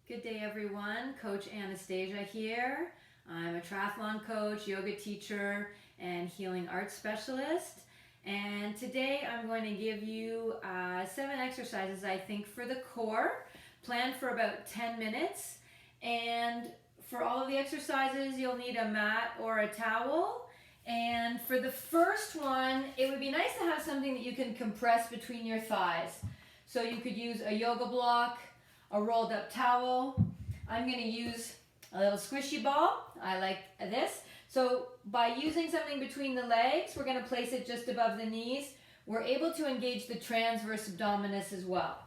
Good day, everyone. Coach Anastasia here. I'm a triathlon coach, yoga teacher, and healing arts specialist. And today I'm going to give you 7 exercises, I think, for the core, planned for about 10 minutes. And for all of the exercises, you'll need a mat or a towel. And for the first one, it would be nice to have something that you can compress between your thighs. So you could use a yoga block, a rolled up towel. I'm going to use a little squishy ball. I like this. So by using something between the legs, we're going to place it just above the knees. We're able to engage the transverse abdominis as well.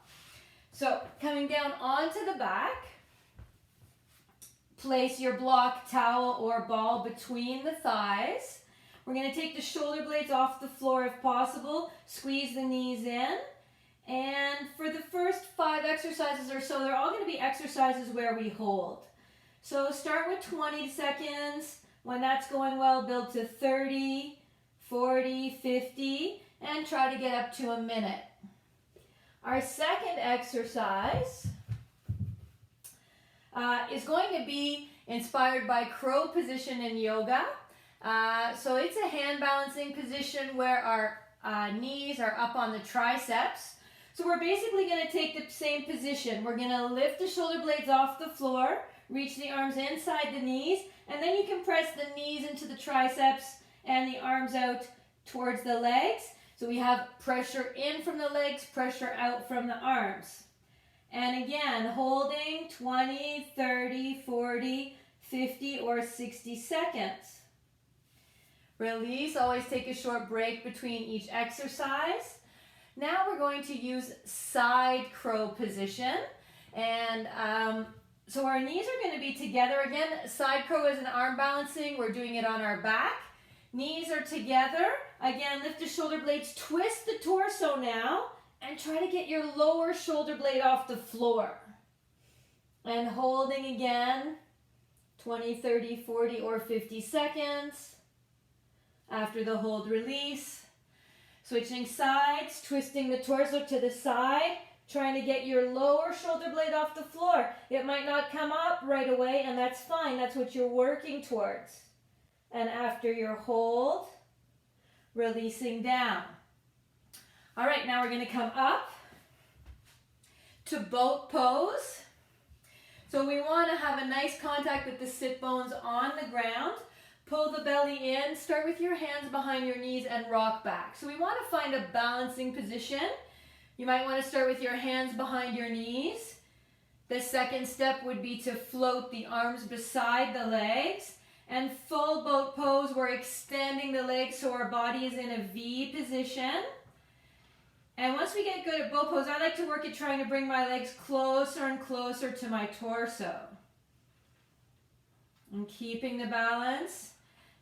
So coming down onto the back, place your block, towel, or ball between the thighs. We're going to take the shoulder blades off the floor if possible. Squeeze the knees in. And for the first 5 exercises or so, they're all going to be exercises where we hold. So start with 20 seconds. When that's going well, build to 30, 40, 50, and try to get up to a minute. Our second exercise is going to be inspired by crow position in yoga. So it's a hand balancing position where our knees are up on the triceps. So we're basically going to take the same position. We're going to lift the shoulder blades off the floor, reach the arms inside the knees, and then you can press the knees into the triceps and the arms out towards the legs. So we have pressure in from the legs, pressure out from the arms. And again, holding 20, 30, 40, 50, or 60 seconds. Release, always take a short break between each exercise. Now we're going to use side crow position, and so our knees are going to be together. Again, side crow is an arm balancing. We're doing it on our back. Knees are together. Again, lift the shoulder blades, twist the torso now, and try to get your lower shoulder blade off the floor. And holding again, 20, 30, 40, or 50 seconds. After the hold, release. Switching sides, twisting the torso to the side, trying to get your lower shoulder blade off the floor. It might not come up right away, and that's fine. That's what you're working towards. And after your hold, releasing down. All right, now we're going to come up to boat pose. So we want to have a nice contact with the sit bones on the ground. Pull the belly in, start with your hands behind your knees and rock back. So we want to find a balancing position. You might want to start with your hands behind your knees. The second step would be to float the arms beside the legs. And full boat pose, we're extending the legs so our body is in a V position. And once we get good at boat pose, I like to work at trying to bring my legs closer and closer to my torso. And keeping the balance.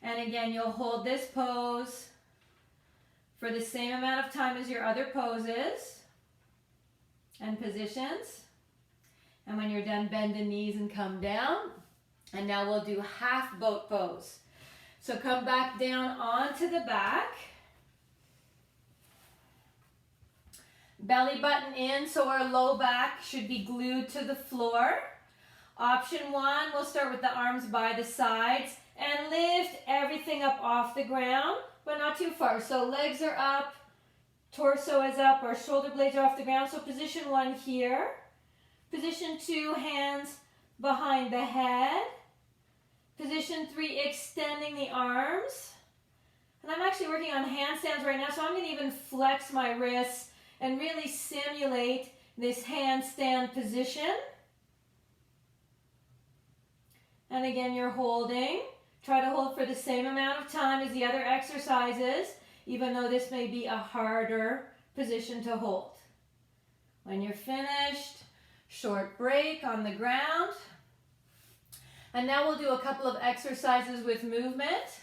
And again, you'll hold this pose for the same amount of time as your other poses and positions. And when you're done, bend the knees and come down. And now we'll do half boat pose. So come back down onto the back. Belly button in, so our low back should be glued to the floor. Option 1, we'll start with the arms by the sides and lift everything up off the ground, but not too far. So legs are up, torso is up, our shoulder blades are off the ground. So position 1 here. Position 2, hands behind the head. Position 3, extending the arms. And I'm actually working on handstands right now, so I'm going to even flex my wrists and really simulate this handstand position. And again, you're holding. Try to hold for the same amount of time as the other exercises, even though this may be a harder position to hold. When you're finished, short break on the ground. And now we'll do a couple of exercises with movement.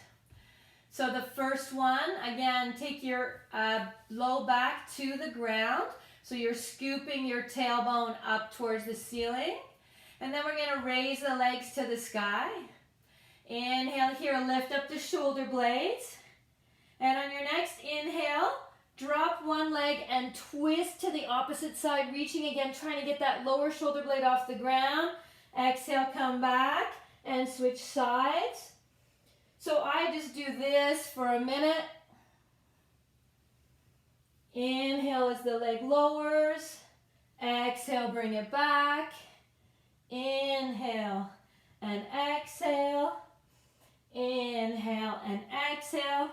So the first one, again, take your low back to the ground. So you're scooping your tailbone up towards the ceiling. And then we're going to raise the legs to the sky. Inhale here, lift up the shoulder blades. And on your next inhale, drop one leg and twist to the opposite side, reaching again, trying to get that lower shoulder blade off the ground. Exhale, come back and switch sides. So I just do this for a minute. Inhale as the leg lowers. Exhale, bring it back. Inhale and exhale. Inhale and exhale.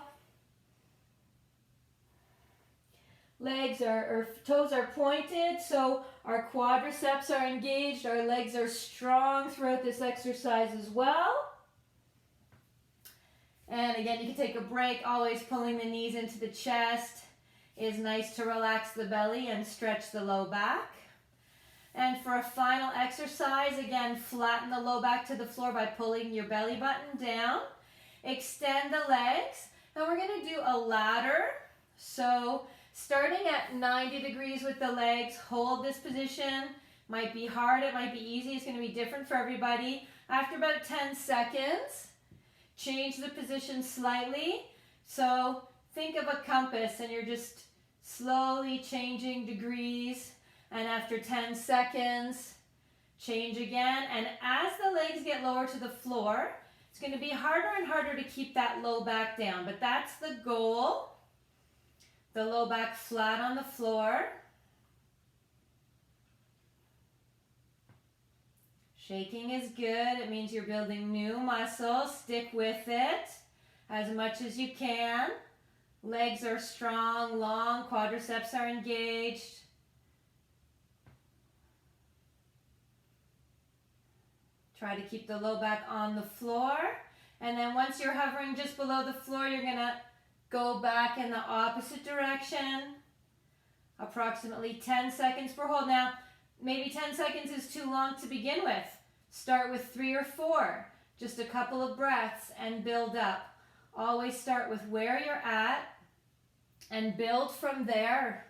Legs or toes are pointed, so our quadriceps are engaged. Our legs are strong throughout this exercise as well. And again, you can take a break. Always pulling the knees into the chest is nice to relax the belly and stretch the low back. And for a final exercise, again, flatten the low back to the floor by pulling your belly button down. Extend the legs. And we're going to do a ladder. So starting at 90 degrees with the legs, hold this position. Might be hard, it might be easy. It's going to be different for everybody. After about 10 seconds, change the position slightly. So think of a compass and you're just slowly changing degrees. And after 10 seconds, change again. And as the legs get lower to the floor, it's going to be harder and harder to keep that low back down. But that's the goal. The low back flat on the floor. Shaking is good. It means you're building new muscle. Stick with it as much as you can. Legs are strong, long, quadriceps are engaged. Try to keep the low back on the floor. And then once you're hovering just below the floor, you're going to go back in the opposite direction. Approximately 10 seconds per hold. Now, maybe 10 seconds is too long to begin with. Start with 3 or 4. Just a couple of breaths and build up. Always start with where you're at and build from there.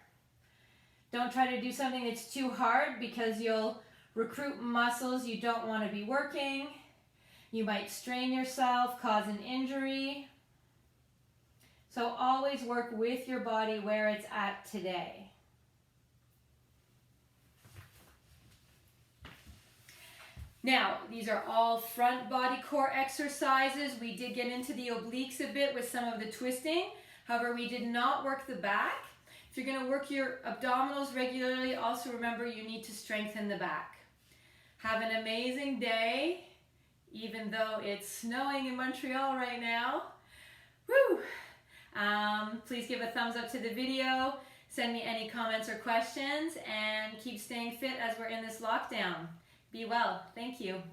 Don't try to do something that's too hard because you'll recruit muscles you don't want to be working. You might strain yourself, cause an injury. So always work with your body where it's at today. Now, these are all front body core exercises. We did get into the obliques a bit with some of the twisting. However, we did not work the back. If you're going to work your abdominals regularly, also remember you need to strengthen the back. Have an amazing day, even though it's snowing in Montreal right now. Woo! Please give a thumbs up to the video, send me any comments or questions, and keep staying fit as we're in this lockdown. Be well. Thank you.